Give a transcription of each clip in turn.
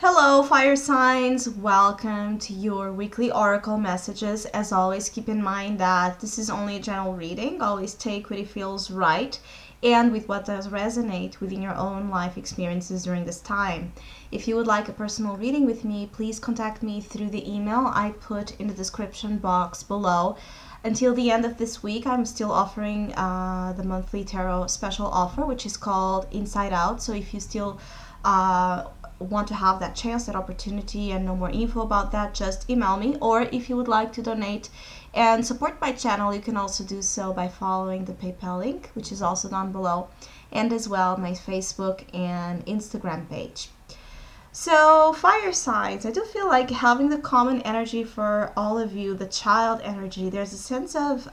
Hello, fire signs. Welcome to your weekly oracle messages. As always, keep in mind that this is only a general reading. Always take what it feels right and with what does resonate within your own life experiences during this time. If you would like a personal reading with me, please contact me through the email I put in the description box below. Until the end of this week, I'm still offering the monthly tarot special offer, which is called Inside Out. So if you still want to have that chance, that opportunity, and know more info about that, just email me. Or if you would like to donate and support my channel, you can also do so by following the PayPal link, which is also down below, and as well my Facebook and Instagram page. So, fire signs, I do feel like having the common energy for all of you, the child energy. There's a sense of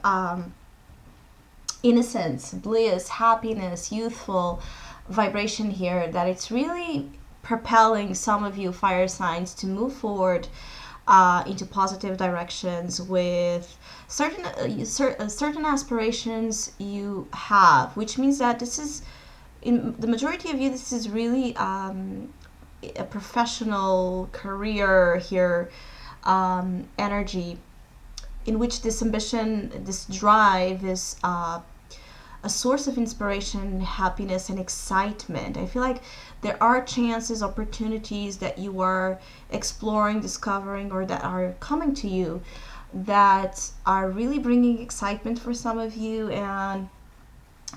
innocence, bliss, happiness, youthful vibration here that it's really propelling some of you fire signs to move forward into positive directions with certain aspirations you have, which means that this is, in the majority of you, this is really a professional career here energy in which this ambition, this drive is a source of inspiration, happiness, and excitement. I feel like there are chances, opportunities that you are exploring, discovering, or that are coming to you that are really bringing excitement for some of you and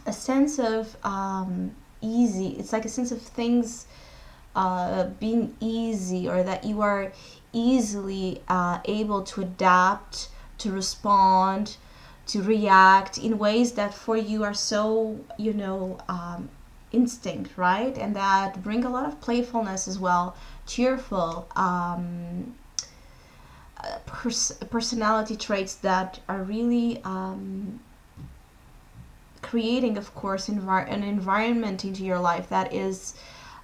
a sense of easy. It's like a sense of things being easy, or that you are easily able to adapt, to respond, to react in ways that for you are so, instinct, right? And that bring a lot of playfulness as well, cheerful, personality traits that are really creating, of course, an environment into your life that is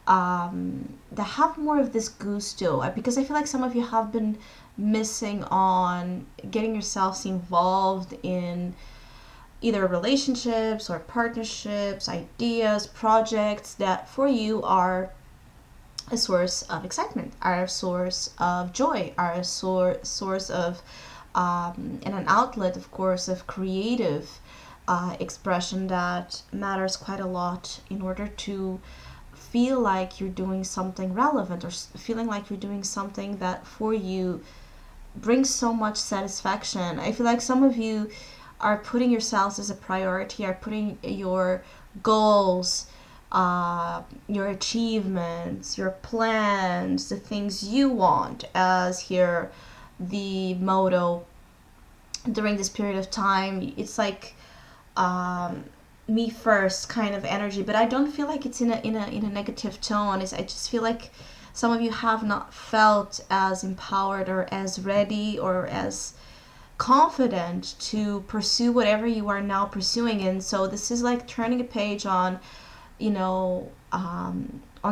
that have more of this gusto, because I feel like some of you have been missing on getting yourselves involved in either relationships or partnerships, ideas, projects that for you are a source of excitement, are a source of joy, are a source of and an outlet, of course, of creative expression that matters quite a lot in order to feel like you're doing something relevant, or feeling like you're doing something that for you brings so much satisfaction. I feel like some of you are putting yourselves as a priority, are putting your goals, your achievements, your plans, the things you want as here the motto during this period of time. It's like me first kind of energy, but I don't feel like it's in a negative tone. I just feel like some of you have not felt as empowered or as ready or as confident to pursue whatever you are now pursuing. And so this is like turning a page on, on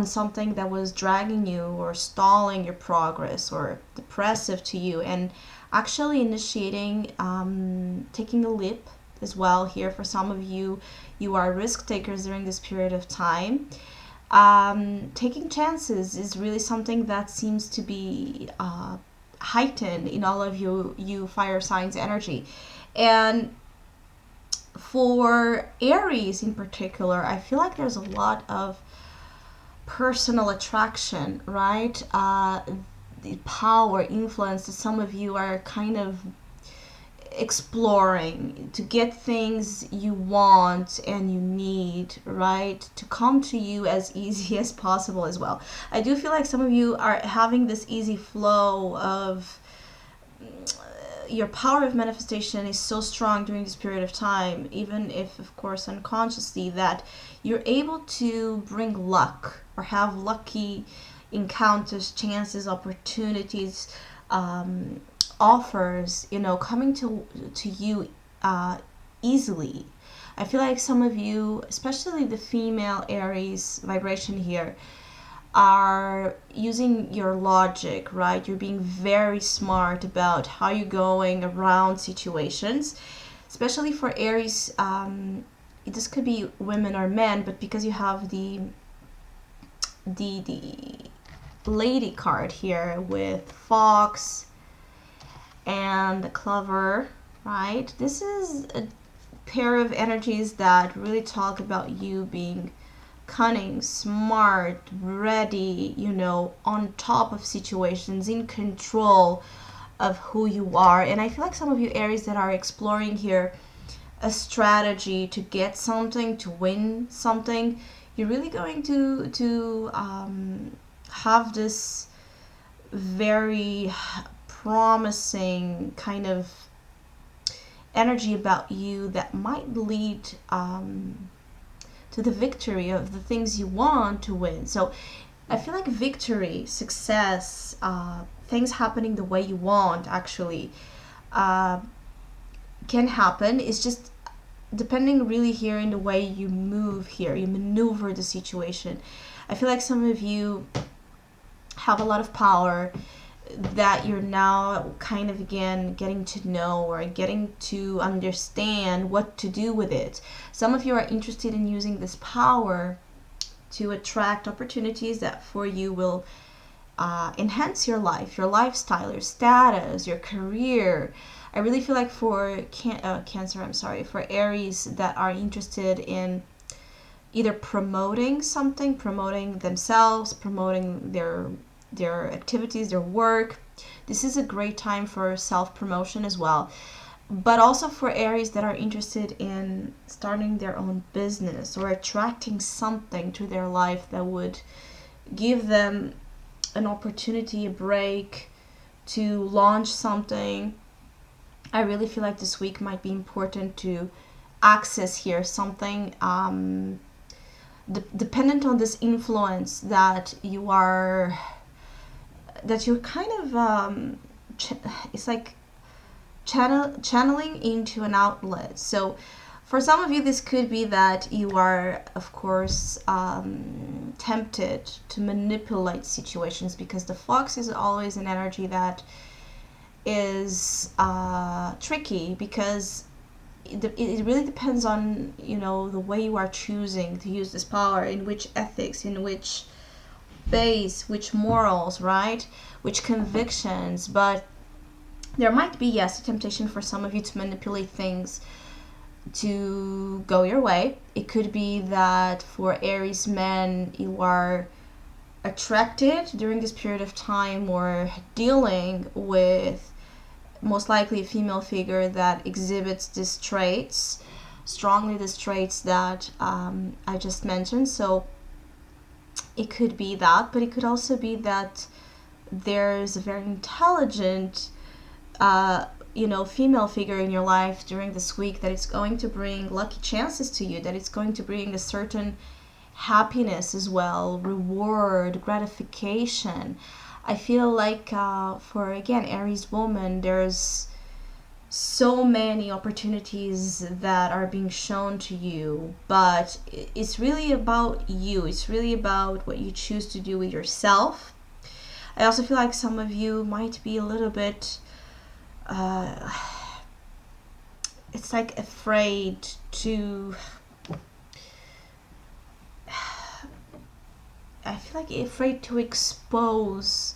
something that was dragging you or stalling your progress or depressive to you, and actually initiating, taking a leap as well here. For some of you, you are risk takers during this period of time. Taking chances is really something that seems to be heightened in all of you fire signs energy. And for Aries in particular, I feel like there's a lot of personal attraction, right? The power, influence that some of you are kind of exploring to get things you want and you need, right, to come to you as easy as possible as well. I do feel like some of you are having this easy flow of your power of manifestation is so strong during this period of time, even if, of course, unconsciously, that you're able to bring luck or have lucky encounters, chances, opportunities, offers, coming to you easily. I feel like some of you, especially the female Aries vibration here, are using your logic, right? You're being very smart about how you're going around situations, especially for Aries. This could be women or men, but because you have the Lady card here with fox and the clover, right? This is a pair of energies that really talk about you being cunning, smart, ready, you know, on top of situations, in control of who you are. And I feel like some of you Aries that are exploring here a strategy to get something, to win something, you're really going to have this very promising kind of energy about you that might lead to the victory of the things you want to win. So I feel like victory, success, things happening the way you want actually uh, can happen. It's just depending really here in the way you move here, you maneuver the situation. I feel like some of you have a lot of power that you're now kind of again getting to know or getting to understand what to do with it. Some of you are interested in using this power to attract opportunities that for you will enhance your life, your lifestyle, your status, your career. I really feel like for Cancer, I'm sorry, for Aries that are interested in either promoting something, promoting themselves, promoting their activities, their work. This is a great time for self-promotion as well. But also for Aries that are interested in starting their own business or attracting something to their life that would give them an opportunity, a break to launch something. I really feel like this week might be important to access here something dependent on this influence that you're kind of it's like channeling into an outlet. So for some of you this could be that you are of course tempted to manipulate situations, because the fox is always an energy that is tricky, because it really depends on, you know, the way you are choosing to use this power, in which ethics, in which base, which morals, right, which convictions. But there might be, yes, a temptation for some of you to manipulate things to go your way. It could be that for Aries men you are attracted during this period of time or dealing with most likely a female figure that exhibits these traits strongly, these traits that I just mentioned. So it could be that, but it could also be that there's a very intelligent female figure in your life during this week that it's going to bring lucky chances to you, that it's going to bring a certain happiness as well, reward, gratification. I feel like for again Aries woman, there's so many opportunities that are being shown to you, but it's really about you. It's really about what you choose to do with yourself. I also feel like some of you might be a little bit it's like afraid to I feel like afraid to expose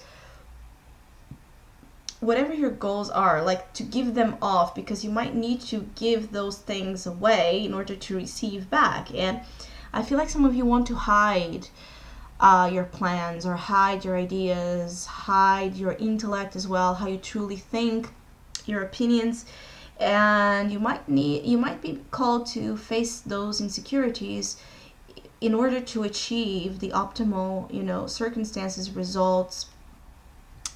whatever your goals are, like to give them off, because you might need to give those things away in order to receive back. And I feel like some of you want to hide your plans, or hide your ideas, hide your intellect as well, how you truly think, your opinions. And you might be called to face those insecurities in order to achieve the optimal, circumstances, results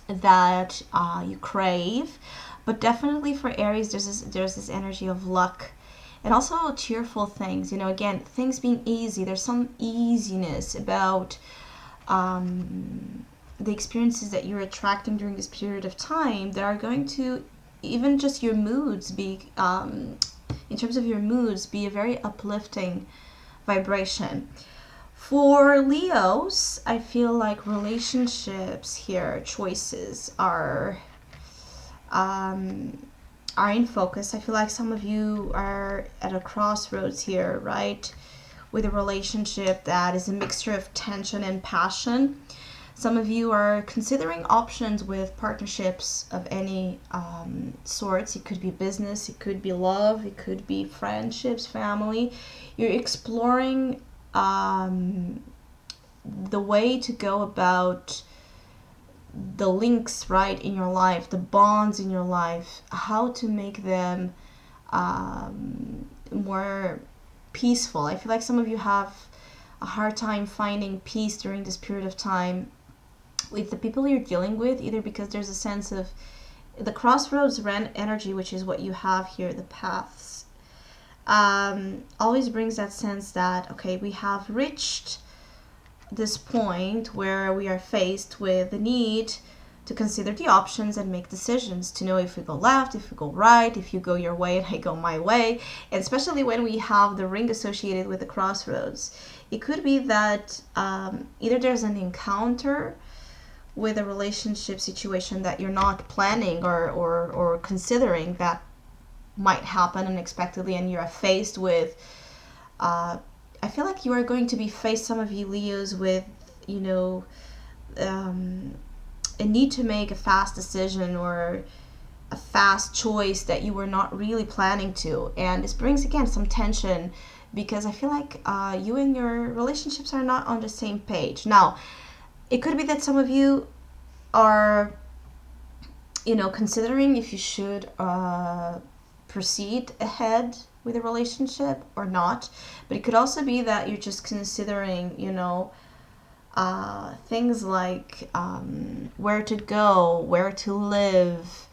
that you crave. But definitely for Aries, there's this energy of luck and also cheerful things. Again, things being easy. There's some easiness about the experiences that you're attracting during this period of time that are going to, even just your moods, be in terms of your moods, be a very uplifting vibration. For Leos, I feel like relationships here, choices are in focus. I feel like some of you are at a crossroads here, right? With a relationship that is a mixture of tension and passion. Some of you are considering options with partnerships of any sorts. It could be business, it could be love, it could be friendships, family. You're exploring the way to go about the links, right, in your life, the bonds in your life, how to make them more peaceful. I feel like some of you have a hard time finding peace during this period of time with the people you're dealing with, either because there's a sense of the crossroads energy, which is what you have here, the paths, always brings that sense that, okay, we have reached this point where we are faced with the need to consider the options and make decisions, to know if we go left, if we go right, if you go your way and I go my way. And especially when we have the ring associated with the crossroads, it could be that either there's an encounter with a relationship situation that you're not planning or considering that might happen unexpectedly, and you're faced with I feel like you are going to be faced, some of you Leos, with a need to make a fast decision or a fast choice that you were not really planning to. And this brings again some tension, because I feel like you and your relationships are not on the same page. Now, it could be that some of you are considering if you should proceed ahead with a relationship or not, but it could also be that you're just considering things like where to go, where to live,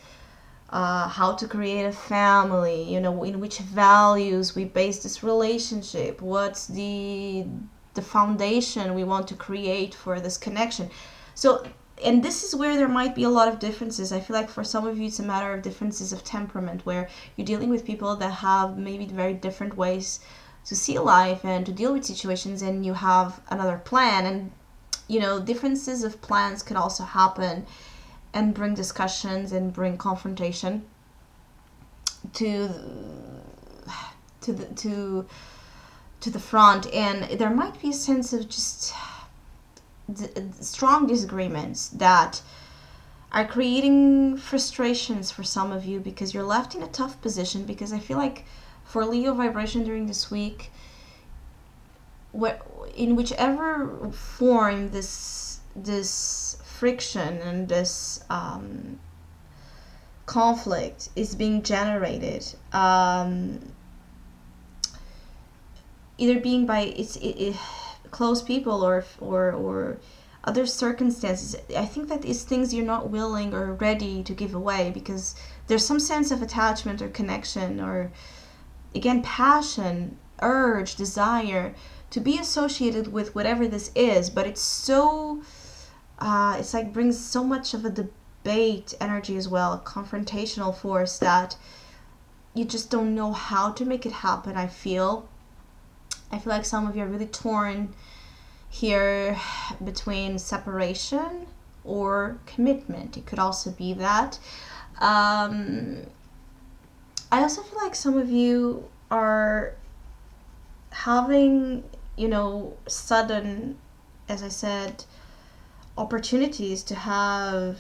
how to create a family, in which values we base this relationship, what's the foundation we want to create for this connection. So, and this is where there might be a lot of differences. I feel like for some of you it's a matter of differences of temperament, where you're dealing with people that have maybe very different ways to see life and to deal with situations, and you have another plan. And differences of plans can also happen and bring discussions and bring confrontation to the front, and there might be a sense of just strong disagreements that are creating frustrations for some of you, because you're left in a tough position. Because I feel like for Leo vibration during this week, in whichever form this friction and this conflict is being generated, either being by close people or other circumstances, I think that it's things you're not willing or ready to give away, because there's some sense of attachment or connection or, again, passion, urge, desire to be associated with whatever this is. But it's so it's like brings so much of a debate energy as well, a confrontational force, that you just don't know how to make it happen. I feel like some of you are really torn here between separation or commitment. It could also be that. I also feel like some of you are having, sudden, as I said, opportunities to have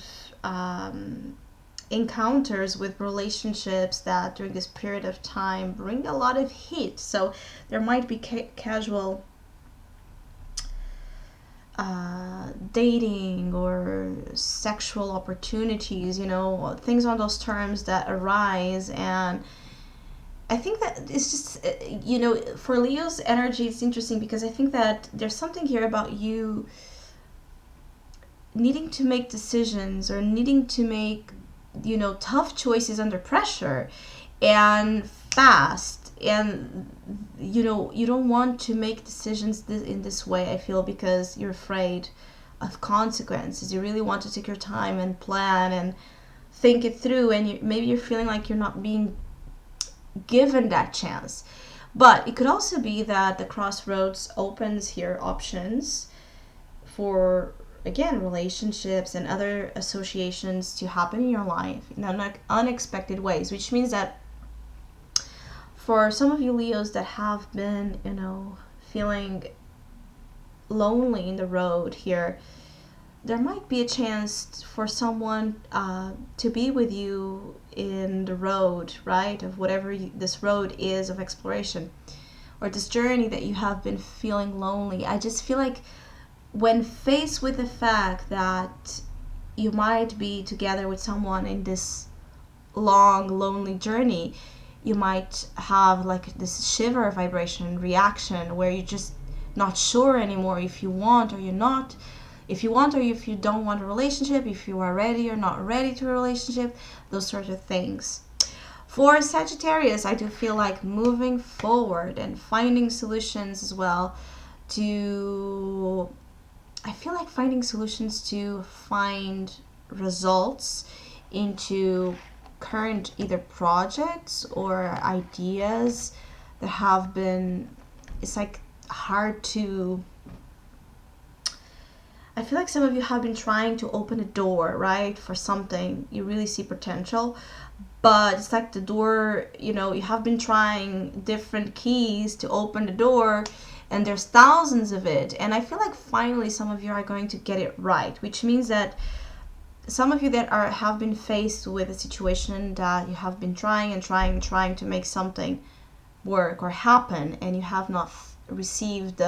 encounters with relationships that during this period of time bring a lot of heat. So there might be casual dating or sexual opportunities, things on those terms that arise. And I think that it's just, for Leo's energy, it's interesting because I think that there's something here about you needing to make decisions or needing to make, tough choices under pressure and fast. And, you don't want to make decisions in this way, I feel, because you're afraid of consequences. You really want to take your time and plan and think it through. And maybe you're feeling like you're not being given that chance. But it could also be that the crossroads opens here options for, again, relationships and other associations to happen in your life in unexpected ways, which means that for some of you Leos that have been, feeling lonely in the road here, there might be a chance for someone to be with you in the road, right? Of whatever this road is of exploration, or this journey that you have been feeling lonely. I just feel like when faced with the fact that you might be together with someone in this long, lonely journey, you might have like this shiver vibration reaction where you're just not sure anymore if you want or you're not, if you want or if you don't want a relationship, if you are ready or not ready to a relationship, those sort of things. For Sagittarius, I do feel like moving forward and finding solutions as well to, I feel like finding solutions to find results into current either projects or ideas that have been, it's like hard to, I feel like some of you have been trying to open a door, right, for something you really see potential, but it's like the door, you know, you have been trying different keys to open the door and there's thousands of it, and I feel like finally some of you are going to get it right, which means that some of you that have been faced with a situation that you have been trying to make something work or happen, and you have not received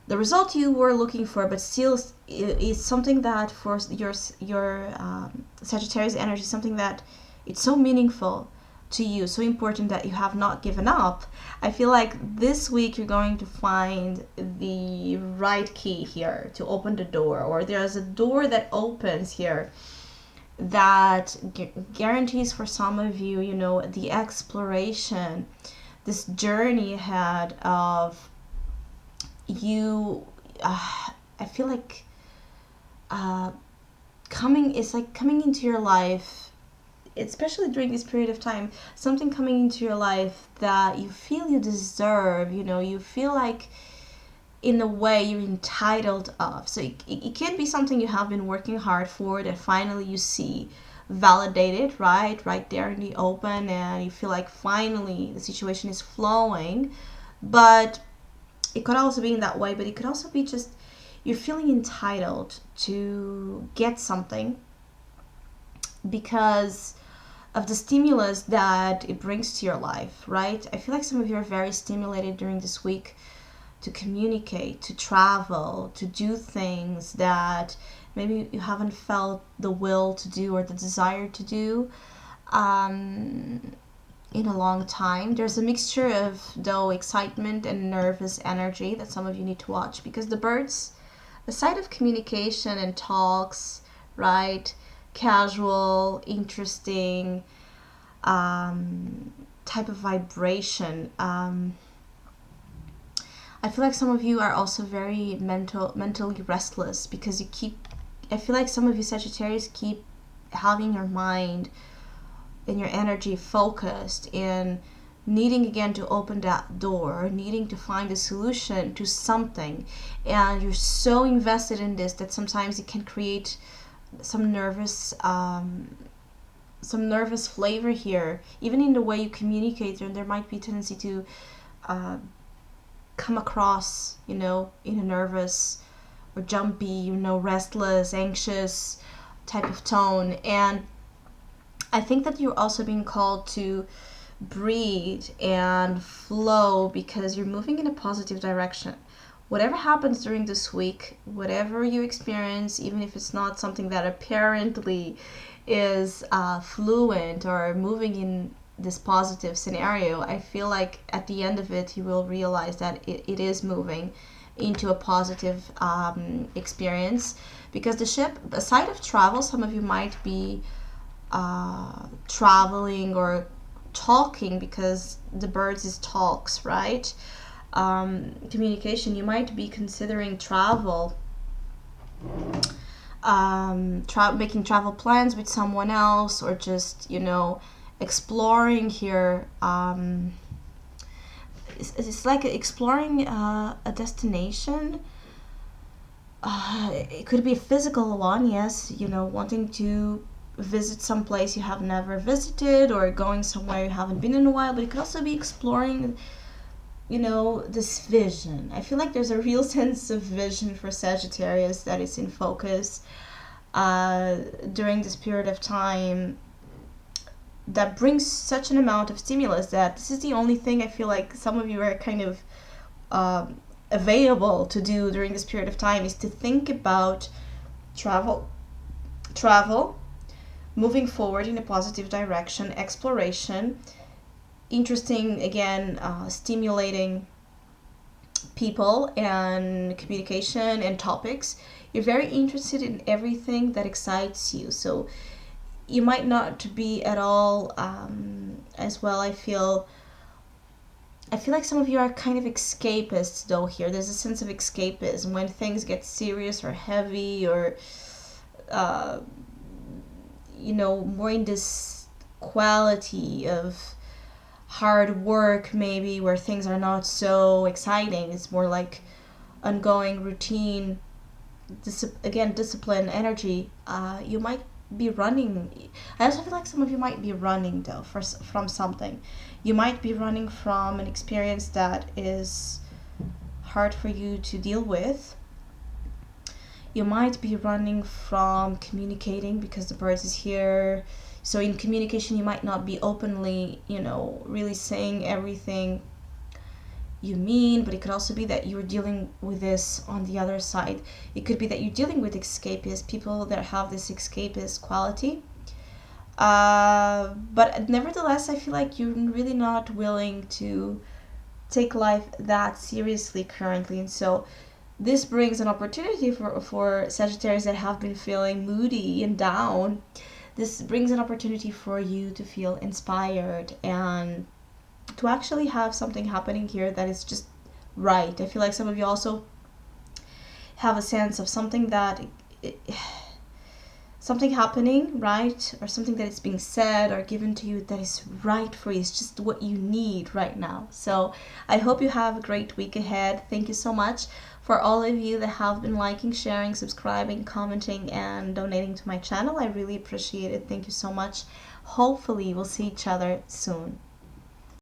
the result you were looking for, but still it's something that for your Sagittarius energy, something that it's so meaningful to you, so important that you have not given up. I feel like this week you're going to find the right key here to open the door, or there's a door that opens here that guarantees for some of you, you know, the exploration, this journey ahead of you. I feel like coming into your life, especially during this period of time, something coming into your life that you feel you deserve, you know, you feel like in a way you're entitled of. So it can be something you have been working hard for that finally you see validated, right there in the open, and you feel like finally the situation is flowing. But it could also be in that way, but it could also be just you're feeling entitled to get something because of the stimulus that it brings to your life, right? I feel like some of you are very stimulated during this week to communicate, to travel, to do things that maybe you haven't felt the will to do or the desire to do in a long time. There's a mixture of, though, excitement and nervous energy that some of you need to watch, because the birds, the side of communication and talks, right? Casual, interesting type of vibration. I feel like some of you are also very mentally restless because you keep, I feel like some of you Sagittarius keep having your mind and your energy focused in needing again to open that door, needing to find a solution to something, and you're so invested in this that sometimes it can create some nervous flavor here, even in the way you communicate. And there might be a tendency to come across, you know, in a nervous or jumpy, you know, restless, anxious type of tone. And I think that you're also being called to breathe and flow because you're moving in a positive direction. Whatever happens during this week, whatever you experience, even if it's not something that apparently is fluent or moving in this positive scenario, I feel like at the end of it, you will realize that it is moving into a positive experience. Because the ship, aside of travel, some of you might be traveling or talking, because the birds is talks, right? Communication. You might be considering travel, making travel plans with someone else, or just, you know, exploring here. It's like exploring a destination. It could be a physical one, yes, you know, wanting to visit some place you have never visited, or going somewhere you haven't been in a while, but it could also be exploring this vision. I feel like there's a real sense of vision for Sagittarius that is in focus uh, during this period of time, that brings such an amount of stimulus that this is the only thing I feel like some of you are kind of available to do during this period of time, is to think about travel, travel, moving forward in a positive direction, exploration, interesting, again, stimulating people and communication and topics. You're very interested in everything that excites you. So you might not be at all, as well, I feel like some of you are kind of escapists though here. There's a sense of escapism when things get serious or heavy, or uh, more in this quality of hard work, maybe, where things are not so exciting. It's more like ongoing routine, again, discipline, energy. You might be running. I also feel like some of you might be running though from something. You might be running from an experience that is hard for you to deal with. You might be running from communicating because the birds is here. So in communication, you might not be openly, really saying everything you mean, but it could also be that you're dealing with this on the other side. It could be that you're dealing with escapists, people that have this escapist quality. But nevertheless, I feel like you're really not willing to take life that seriously currently. And so this brings an opportunity for Sagittarius that have been feeling moody and down. This brings an opportunity for you to feel inspired and to actually have something happening here that is just right. I feel like some of you also have a sense of something something happening, right? Or something that is being said or given to you that is right for you. It's just what you need right now. So I hope you have a great week ahead. Thank you so much for all of you that have been liking, sharing, subscribing, commenting, and donating to my channel. I really appreciate it. Thank you so much. Hopefully we'll see each other soon.